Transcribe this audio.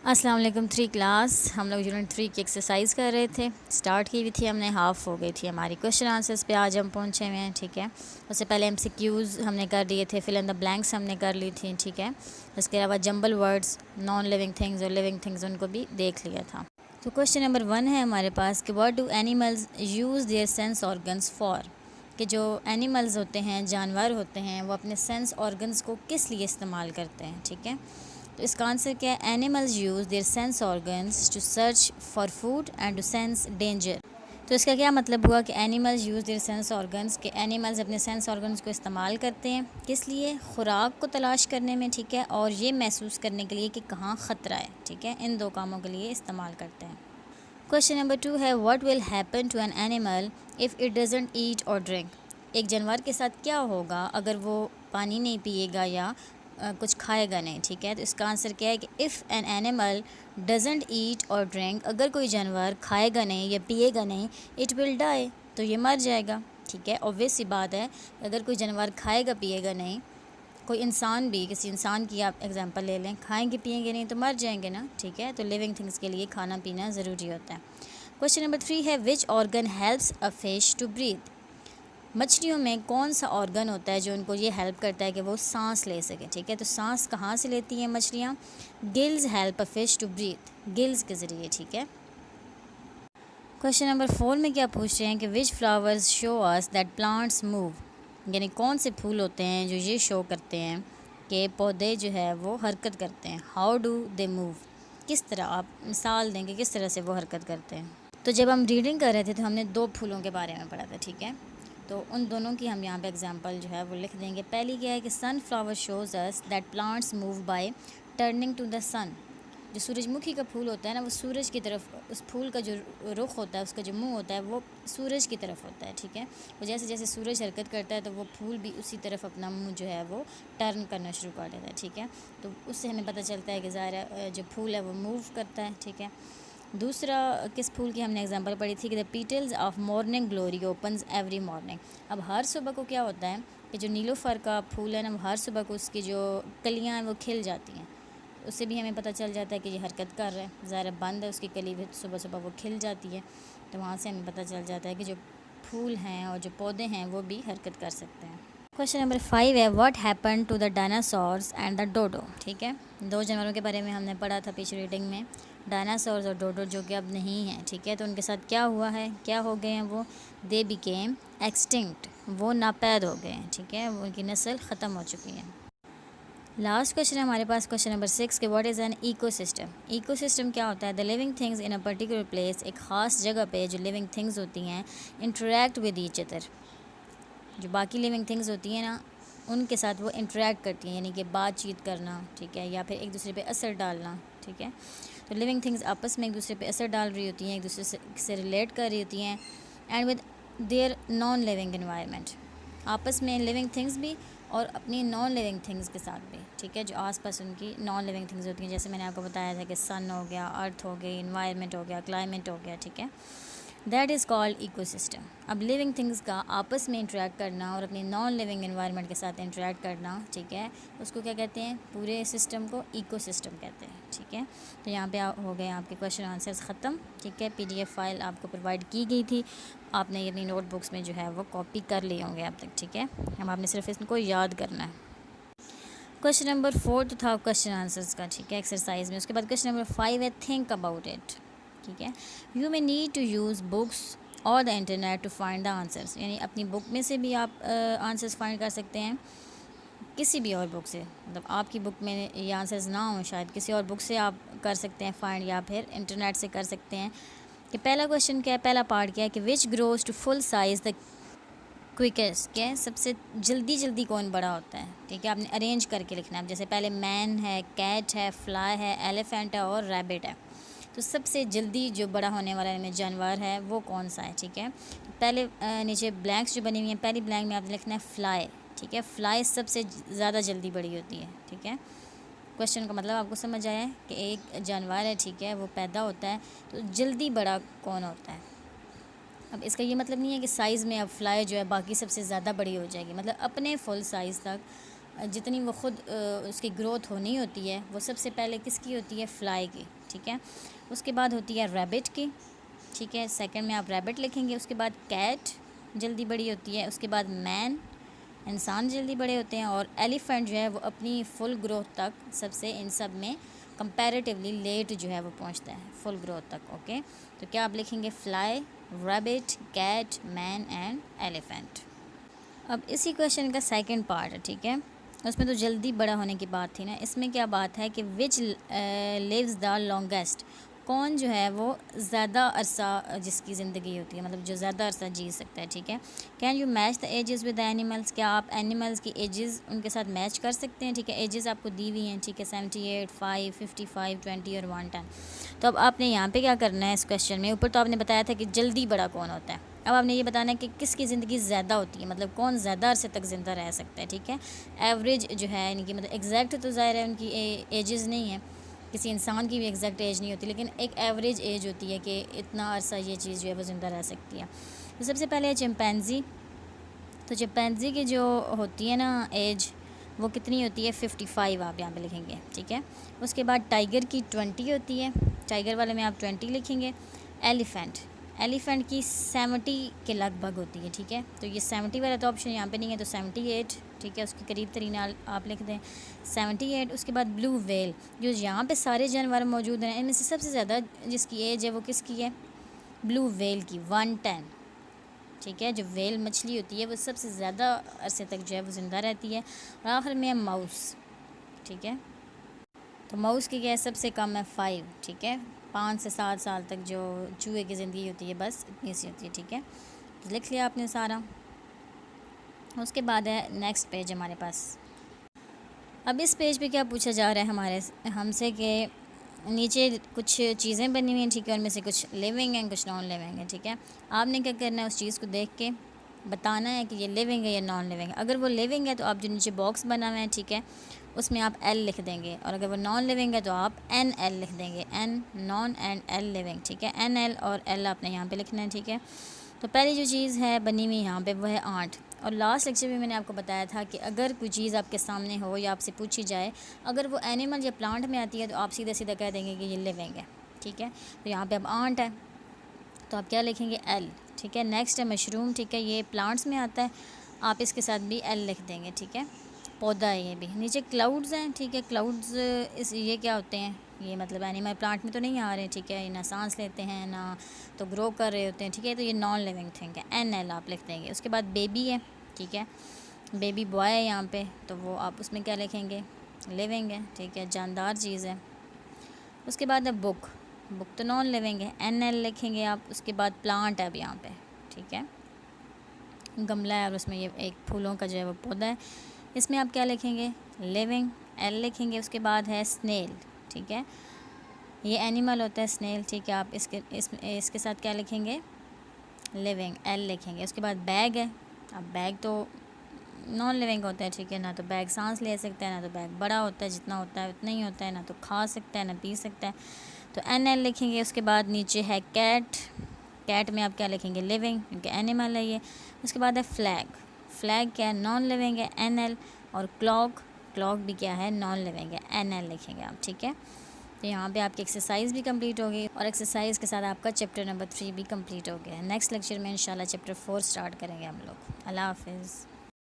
السلام علیکم 3 کلاس. ہم لوگ یونٹ 3 کی ایکسرسائز کر رہے تھے. سٹارٹ کی ہوئی تھی ہم نے, ہاف ہو گئی تھی ہماری. کوشچن آنسرس پہ آج ہم پہنچے ہوئے ہیں. ٹھیک ہے, اس سے پہلے ایم سی کیوز ہم نے کر دیے تھے, فل ان دا بلینکس ہم نے کر لی تھی. ٹھیک ہے, اس کے علاوہ jumbled words, non living things اور لیونگ تھنگز, ان کو بھی دیکھ لیا تھا. تو کوشچن نمبر 1 ہے ہمارے پاس کہ what do animals use their sense organs for, کہ جو اینیملز ہوتے ہیں, جانور ہوتے ہیں, وہ اپنے سینس آرگنز کو کس لیے استعمال کرتے ہیں. ٹھیک ہے, تو اس کا آنسر کیا ہے؟ Animals use their sense organs to search for food and to sense danger. تو اس کا کیا مطلب ہوا کہ animals use their sense organs, کہ اینیملز اپنے سینس آرگنز کو استعمال کرتے ہیں کس لیے؟ خوراک کو تلاش کرنے میں. ٹھیک ہے, اور یہ محسوس کرنے کے لیے کہ کہاں خطرہ ہے. ٹھیک ہے, ان دو کاموں کے لیے استعمال کرتے ہیں. کوشچن نمبر 2 ہے what will happen to an animal if it doesn't eat or drink. ایک جانور کے ساتھ کیا ہوگا اگر وہ پانی نہیں پیے گا یا کچھ کھائے گا نہیں. ٹھیک ہے, تو اس کا آنسر کیا ہے کہ if an animal doesn't eat or drink, اگر کوئی جانور کھائے گا نہیں یا پیے گا نہیں, اٹ ول ڈائی, تو یہ مر جائے گا. ٹھیک ہے, obvious سی بات ہے, اگر کوئی جانور کھائے گا پیے گا نہیں, کوئی انسان بھی, کسی انسان کی آپ ایگزامپل لے لیں, کھائیں گے پیئیں گے نہیں تو مر جائیں گے نا. ٹھیک ہے, تو لیونگ تھنگس کے لیے کھانا پینا ضروری ہوتا ہے. کوشچن نمبر 3 ہے which organ helps a fish to breathe. مچھلیوں میں کون سا آرگن ہوتا ہے جو ان کو یہ ہیلپ کرتا ہے کہ وہ سانس لے سکے. ٹھیک ہے, تو سانس کہاں سے لیتی ہیں مچھلیاں؟ Gills help a fish to breathe, gills کے ذریعے. ٹھیک ہے, کوشچن نمبر 4 میں کیا پوچھ رہے ہیں کہ which flowers show us that plants move, یعنی کون سے پھول ہوتے ہیں جو یہ شو کرتے ہیں کہ پودے جو ہے وہ حرکت کرتے ہیں. ہاؤ ڈو دے موو, کس طرح, آپ مثال دیں کہ کس طرح سے وہ حرکت کرتے ہیں. تو جب ہم ریڈنگ کر رہے تھے تو ہم نے 2 پھولوں کے بارے میں پڑھا تھا. ٹھیک ہے, تو ان دونوں کی ہم یہاں پہ اگزامپل جو ہے وہ لکھ دیں گے. پہلی کیا ہے کہ sunflower shows us that plants move by turning to the sun. جو سورج مکھی کا پھول ہوتا ہے نا, وہ سورج کی طرف, اس پھول کا جو رخ ہوتا ہے, اس کا جو منہ ہوتا ہے وہ سورج کی طرف ہوتا ہے. ٹھیک ہے, وہ جیسے جیسے سورج حرکت کرتا ہے تو وہ پھول بھی اسی طرف اپنا منہ جو ہے وہ ٹرن کرنا شروع کر دیتا ہے. ٹھیک ہے, تو اس سے ہمیں پتہ چلتا ہے کہ ظاہر جو پھول ہے وہ موو کرتا ہے. ٹھیک ہے, دوسرا کس پھول کی ہم نے اگزامپل پڑھی تھی کہ the petals of morning glory opens every morning. اب ہر صبح کو کیا ہوتا ہے کہ جو نیلوفر کا پھول ہے نا, وہ ہر صبح کو اس کی جو کلیاں ہیں وہ کھل جاتی ہیں. اس سے بھی ہمیں پتہ چل جاتا ہے کہ یہ حرکت کر رہا ہے. ظاہر بند ہے اس کی کلی, صبح صبح وہ کھل جاتی ہے, تو وہاں سے ہمیں پتہ چل جاتا ہے کہ جو پھول ہیں اور جو پودے ہیں وہ بھی حرکت کر سکتے ہیں. کوشچن نمبر 5 ہے what happen to the dinosaurs and the dodo. ٹھیک ہے, 2 جانوروں کے بارے میں ہم نے پڑھا تھا پیچھے ریڈنگ میں, ڈائناسورس اور ڈوڈو, جو کہ اب نہیں ہیں. ٹھیک ہے, تو ان کے ساتھ کیا ہوا ہے, کیا ہو گئے ہیں وہ؟ دے بیکیم ایکسٹنکٹ, وہ ناپید ہو گئے ہیں. ٹھیک ہے, وہ ان کی نسل ختم ہو چکی ہے. لاسٹ کوشچن ہے ہمارے پاس کوشچن نمبر 6 کہ what is an ecosystem. Ecosystem کیا ہوتا ہے؟ The living things in a particular place, ایک خاص جگہ پہ جو لیونگ تھنگز ہوتی ہیں انٹریکٹ ود ایچ ادر, جو باقی لیونگ تھنگز ہوتی ہیں نا ان کے ساتھ وہ انٹریکٹ کرتی ہیں, یعنی کہ بات چیت کرنا. ٹھیک ہے, یا پھر ایک دوسرے پہ اثر ڈالنا. ٹھیک ہے, تو لیونگ تھنگز آپس میں ایک دوسرے پہ اثر ڈال رہی ہوتی ہیں, ایک دوسرے سے ریلیٹ کر رہی ہوتی ہیں, and with their non living environment, آپس میں لیونگ تھنگز بھی اور اپنی نان لیونگ تھنگز کے ساتھ بھی. ٹھیک ہے, جو آس پاس ان کی نان لیونگ تھنگز ہوتی ہیں, جیسے میں نے آپ کو بتایا تھا کہ سن ہو گیا, ارتھ ہو گئی, انوائرمنٹ ہو گیا, کلائمیٹ ہو گیا. ٹھیک ہے, that is called ecosystem. اب لیونگ تھنگز کا آپس میں انٹریکٹ کرنا اور اپنی نان لیونگ انوائرمنٹ کے ساتھ انٹریکٹ کرنا, ٹھیک ہے, اس کو کیا کہتے ہیں؟ پورے سسٹم کو ایکو سسٹم کہتے ہیں. ٹھیک ہے, تو یہاں پہ ہو گئے آپ کے کویشچن آنسرز ختم. ٹھیک ہے, PDF فائل آپ کو پرووائڈ کی گئی تھی, آپ نے اپنی نوٹ بکس میں جو ہے وہ کاپی کر لیے ہوں گے اب تک. ٹھیک ہے, اب آپ نے صرف اس کو یاد کرنا ہے. کویشچن نمبر 4 تو تھا کویشچن آنسرز کا. ٹھیک ہے, ایکسرسائز میں. اس کے بعد کویشچن نمبر 5 ہے تھنک اباؤٹ اٹ. ٹھیک ہے, you may need to use books or the internet to find the answers, یعنی اپنی بک میں سے بھی آپ آنسرس فائنڈ کر سکتے ہیں, کسی بھی اور بک سے, مطلب آپ کی بک میں یہ آنسرز نہ ہوں شاید, کسی اور بک سے آپ کر سکتے ہیں فائنڈ, یا پھر انٹرنیٹ سے کر سکتے ہیں. کہ پہلا کویشچن کیا ہے, پہلا پارٹ کیا ہے کہ which grows to full size the quickest, کیا ہے سب سے جلدی کون بڑا ہوتا ہے. ٹھیک ہے, آپ نے ارینج کر کے لکھنا ہے. جیسے پہلے مین ہے, کیٹ ہے, فلائی ہے, ایلیفینٹ ہے اور ریبٹ ہے. تو سب سے جلدی جو بڑا ہونے والا میں جانور ہے وہ کون سا ہے. ٹھیک ہے, پہلے نیچے بلینکس جو بنی ہوئی ہیں, پہلی بلینک میں آپ نے لکھنا ہے فلائی. ٹھیک ہے, فلائی سب سے زیادہ جلدی بڑی ہوتی ہے. ٹھیک ہے, کویشچن کا مطلب آپ کو سمجھ آیا ہے کہ ایک جانور ہے, ٹھیک ہے, وہ پیدا ہوتا ہے تو جلدی بڑا کون ہوتا ہے. اب اس کا یہ مطلب نہیں ہے کہ سائز میں اب فلائی جو ہے باقی سب سے زیادہ بڑی ہو جائے گی, مطلب اپنے فل سائز تک جتنی وہ خود اس کی گروتھ ہونی ہوتی ہے وہ سب سے پہلے کس کی ہوتی ہے؟ فلائی کی، ٹھیک ہے. اس کے بعد ہوتی ہے ریبٹ کی، ٹھیک ہے. سیکنڈ میں آپ ریبٹ لکھیں گے. اس کے بعد کیٹ جلدی بڑی ہوتی ہے. اس کے بعد مین، انسان جلدی بڑے ہوتے ہیں. اور ایلیفینٹ جو ہے وہ اپنی فل گروتھ تک سب سے ان سب میں کمپیریٹیولی لیٹ جو ہے وہ پہنچتا ہے فل گروتھ تک. اوکے، تو کیا آپ لکھیں گے؟ Fly, rabbit, cat, man and elephant. اب اسی کویشچن کا سیکنڈ پارٹ ہے، ٹھیک ہے. اس میں تو جلدی بڑا ہونے کی بات تھی نا، اس میں کیا بات ہے کہ وچ لیوز دا لانگیسٹ، کون جو ہے وہ زیادہ عرصہ جس کی زندگی ہوتی ہے، مطلب جو زیادہ عرصہ جی سکتا ہے، ٹھیک ہے. Can you match the ages with animals, کیا آپ اینیملس کی ایجز ان کے ساتھ میچ کر سکتے ہیں؟ ٹھیک ہے، ایجز آپ کو دی ہوئی ہیں، ٹھیک ہے، 78، 5، 55، 20 اور 110. تو اب آپ نے یہاں پہ کیا کرنا ہے اس کویشچن میں؟ اوپر تو آپ نے بتایا تھا کہ جلدی بڑا کون ہوتا ہے، اب آپ نے یہ بتانا ہے کہ کس کی زندگی زیادہ ہوتی ہے، مطلب کون زیادہ عرصے تک زندہ رہ سکتا ہے، ٹھیک ہے. ایوریج جو ہے یعنی کہ مطلب ایگزیکٹ تو ظاہر ہے ان کی ایجز نہیں ہے، کسی انسان کی بھی ایگزیکٹ ایج نہیں ہوتی، لیکن ایک ایوریج ایج ہوتی ہے کہ اتنا عرصہ یہ چیز جو ہے وہ زندہ رہ سکتی ہے. تو سب سے پہلے ہے چمپینزی. تو چمپینزی کی جو ہوتی ہے نا ایج، وہ کتنی ہوتی ہے؟ 55 آپ یہاں پہ لکھیں گے، ٹھیک ہے. اس کے بعد ٹائیگر کی 20 ہوتی ہے، ٹائیگر والے میں آپ 20 لکھیں گے. ایلیفینٹ کی 70 کے لگ بھگ ہوتی ہے، ٹھیک ہے. تو یہ 70 والا تو آپشن یہاں پہ نہیں ہے، تو 78، ٹھیک ہے، اس کے قریب ترین آپ لکھ دیں 78. اس کے بعد بلو ویل، جو یہاں پہ سارے جانور موجود ہیں ان میں سے سب سے زیادہ جس کی ایج ہے وہ کس کی ہے؟ بلو ویل کی، 110، ٹھیک ہے. جو ویل مچھلی ہوتی ہے وہ سب سے زیادہ عرصے تک جو ہے وہ زندہ رہتی ہے. اور آخر میں ہے ماؤس، ٹھیک ہے. تو ماؤس کی کیا ہے؟ سب سے کم ہے 5، ٹھیک ہے. 5 سے 7 سال تک جو چوہے کی زندگی ہوتی ہے بس اتنی سی ہوتی ہے، ٹھیک ہے. لکھ لیا آپ نے سارا. اس کے بعد ہے نیکسٹ پیج ہمارے پاس. اب اس پیج پہ کیا پوچھا جا رہا ہے ہم سے کہ نیچے کچھ چیزیں بنی ہوئی ہیں، ٹھیک ہے، ان میں سے کچھ لیونگ ہیں کچھ نان لیونگ ہیں، ٹھیک ہے. آپ نے کیا کرنا ہے؟ اس چیز کو دیکھ کے بتانا ہے کہ یہ لیونگ ہے یا نان لیونگ ہے. اگر وہ لیونگ ہے تو آپ جو نیچے باکس بنا ہوا ہے، ٹھیک ہے، اس میں آپ ایل لکھ دیں گے. اور اگر وہ نان لیونگ ہے تو آپ این ایل لکھ دیں گے، N non and L living, ٹھیک ہے. این ایل اور ایل آپ نے یہاں پہ لکھنا ہے، ٹھیک ہے. تو پہلی جو چیز ہے بنی ہوئی یہاں پہ وہ ہے آنٹ. اور لاسٹ لیکچر میں نے آپ کو بتایا تھا کہ اگر کوئی چیز آپ کے سامنے ہو یا آپ سے پوچھی جائے، اگر وہ اینیمل یا پلانٹ میں آتی ہے تو آپ سیدھا سیدھا کہہ دیں گے کہ یہ لیونگ ہے، ٹھیک ہے. تو یہاں پہ اب آنٹ ہے تو آپ کیا لکھیں گے؟ ایل، ٹھیک ہے. نیکسٹ ہے مشروم، ٹھیک ہے، یہ پلانٹس میں آتا ہے، آپ اس کے ساتھ بھی ایل لکھ دیں گے، ٹھیک ہے. پودا ہے یہ بھی. نیچے کلاؤڈز ہیں، ٹھیک ہے. کلاؤڈز یہ کیا ہوتے ہیں؟ یہ مطلب اینیمل پلانٹ میں تو نہیں آ رہے ہیں، ٹھیک ہے، یہ نہ سانس لیتے ہیں نہ تو گرو کر رہے ہوتے ہیں، ٹھیک ہے. تو یہ نان لیونگ تھنگ ہے، این ایل آپ لکھ دیں گے. اس کے بعد بیبی ہے، ٹھیک ہے، بیبی بوائے ہے یہاں پہ، تو وہ آپ اس میں کیا لکھیں گے؟ لیونگ ہے، ٹھیک ہے، جاندار چیز ہے. اس کے بعد ہے بک. بک تو نان لیونگ ہے، این ایل لکھیں گے آپ. اس کے بعد پلانٹ ہے اب یہاں پہ، ٹھیک ہے، گملہ ہے اور اس میں یہ ایک پھولوں کا جو ہے وہ پودا ہے. اس میں آپ کیا لکھیں گے؟ لیونگ، ایل لکھیں گے. اس کے بعد ہے اسنیل، ٹھیک ہے، یہ اینیمل ہوتا ہے اسنیل، ٹھیک ہے. آپ اس کے ساتھ کیا لکھیں گے؟ لیونگ، ایل لکھیں گے. اس کے بعد بیگ ہے. اب بیگ تو نان لیونگ ہوتا ہے، ٹھیک ہے، نہ تو بیگ سانس لے سکتا ہے نہ تو بیگ بڑا ہوتا ہے، جتنا ہوتا ہے اتنا ہی ہوتا ہے، نہ تو کھا سکتا ہے نہ پی سکتا ہے، تو این ایل لکھیں گے. اس کے بعد نیچے ہے کیٹ. کیٹ میں آپ کیا لکھیں گے؟ لیونگ، کیونکہ اینیمل ہے یہ. اس کے بعد ہے فلیگ. فلیگ کیا ہے؟ نان لیونگ ہے، این ایل. اور کلاک، کلاک بھی کیا ہے؟ نان لیونگ ہے، این ایل لکھیں گے آپ، ٹھیک ہے. تو یہاں پہ آپ کی ایکسرسائز بھی کمپلیٹ ہوگی اور ایکسرسائز کے ساتھ آپ کا چیپٹر نمبر 3 بھی کمپلیٹ ہو گیا ہے. نیکسٹ لیکچر میں انشاءاللہ چیپٹر 4 سٹارٹ کریں گے ہم لوگ. اللہ حافظ.